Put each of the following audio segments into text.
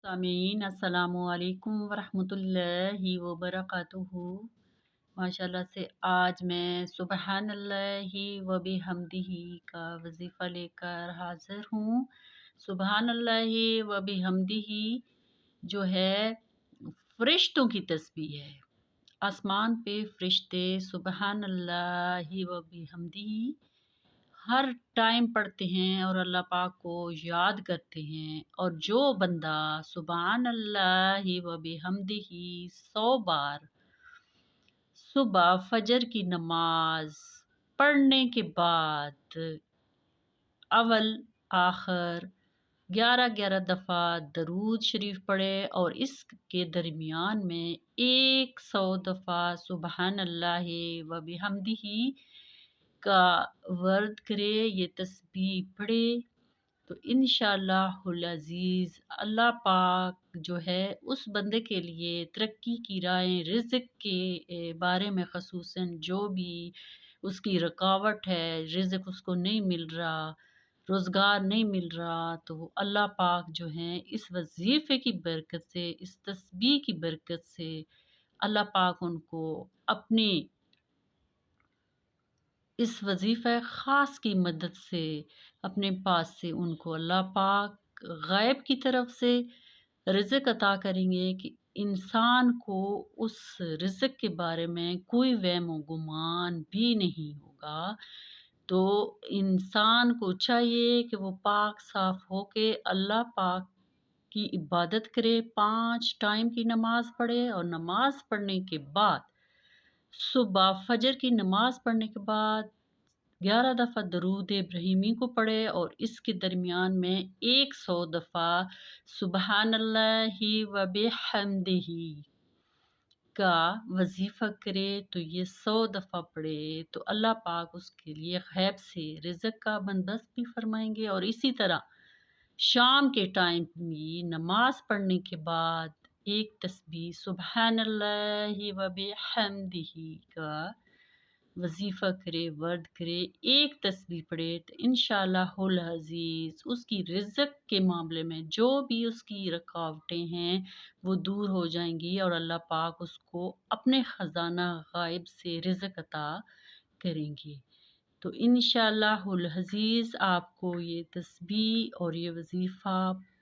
सामीन अस्सलामुअलैकुम वरहमतुल्लाहि वबरकातुहू। माशाल्लाह से आज मैं सुबहानल्लाहि व बिहम्दिही का वजीफ़ा लेकर हाजिर हूँ। सुबहानल्लाहि व बिहम्दिही जो है फरिश्तों की तस्बीह है। आसमान पे फरिश्ते सुबहानल्लाहि व बिहम्दिही हर टाइम पढ़ते हैं और अल्लाह पाक को याद करते हैं। और जो बंदा सुबहान अल्लाह व बिहम्दिही 100 बार सुबह फजर की नमाज पढ़ने के बाद अवल आखिर 11-11 दफ़ा दरूद शरीफ पढ़े और इसके दरमियान में 100 दफ़ा सुबहान अल्लाह व बिहम्दिही का वर्द करे, ये तस्बीह पढ़े, तो इंशाअल्लाहुल अज़ीज़ अल्लाह पाक जो है उस बंदे के लिए तरक्की की राहें, रिज़्क़ के बारे में ख़ुसूसन जो भी उसकी रुकावट है, रिज़्क़ उसको नहीं मिल रहा, रोज़गार नहीं मिल रहा, तो अल्लाह पाक जो है इस वज़ीफ़े की बरकत से, इस तस्बीह की बरकत से अल्लाह पाक उनको अपने इस वज़ीफ़ा ख़ास की मदद से अपने पास से उनको अल्लाह पाक ग़ैब की तरफ से रिज़्क़ अता करेंगे कि इंसान को उस रिज़्क़ के बारे में कोई वहम व गुमान भी नहीं होगा। तो इंसान को चाहिए कि वो पाक साफ़ होके अल्लाह पाक की इबादत करे, 5 टाइम की नमाज़ पढ़े और नमाज़ पढ़ने के बाद सुबह फ़जर की नमाज़ पढ़ने के बाद 11 दफ़ा दरूद इब्राहीमी को पढ़े और इसके दरमियान में 100 दफ़ा सुबहानल्लाहि व बिहम्दिही का वज़ीफ़ा करे। तो ये 100 दफ़ा पढ़े तो अल्लाह पाक उसके लिए ग़ैब से रिज़्क़ का बंदोबस्त भी फ़रमाएंगे। और इसी तरह शाम के टाइम भी नमाज़ पढ़ने के बाद एक तस्बीह सुबहानल्लाहि व बिहम्दिही का वज़ीफ़ा करे, वर्द करे, एक तस्बीह पढ़े, तो इंशाअल्लाहुल अज़ीज़ उसकी रिज़्क़ के मामले में जो भी उसकी रुकावटें हैं वो दूर हो जाएंगी और अल्लाह पाक उसको अपने ख़ज़ाना ग़ाइब से रिज़्क़ अता करेंगे। तो इंशाअल्लाहुल अज़ीज़ आपको ये तस्बीह और ये वज़ीफ़ा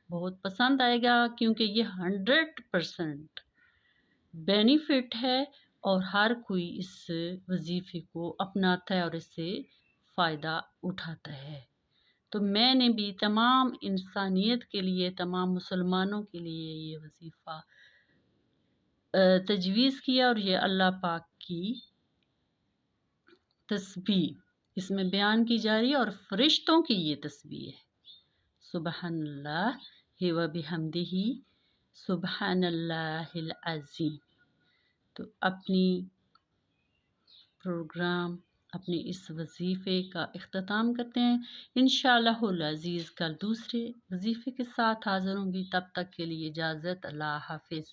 बहुत पसंद आएगा, क्योंकि ये 100% बेनिफिट है और हर कोई इस वज़ीफ़े को अपनाता है और इससे फ़ायदा उठाता है। तो मैंने भी तमाम इंसानियत के लिए, तमाम मुसलमानों के लिए ये वज़ीफ़ा तजवीज़ किया और ये अल्लाह पाक की तस्बीह इसमें बयान की जा रही है और फ़रिश्तों की ये तस्बीह है। सुबहानल्लाहि व बिहम्दिही सुबहानल्लाहिल अज़ीम। तो अपने इस वज़ीफ़े का इख्तिताम करते हैं। इंशाअल्लाहुल अज़ीज़ कल दूसरे वज़ीफ़े के साथ हाज़िर होंगी, तब तक के लिए इजाज़त, अल्लाह हाफ़िज़।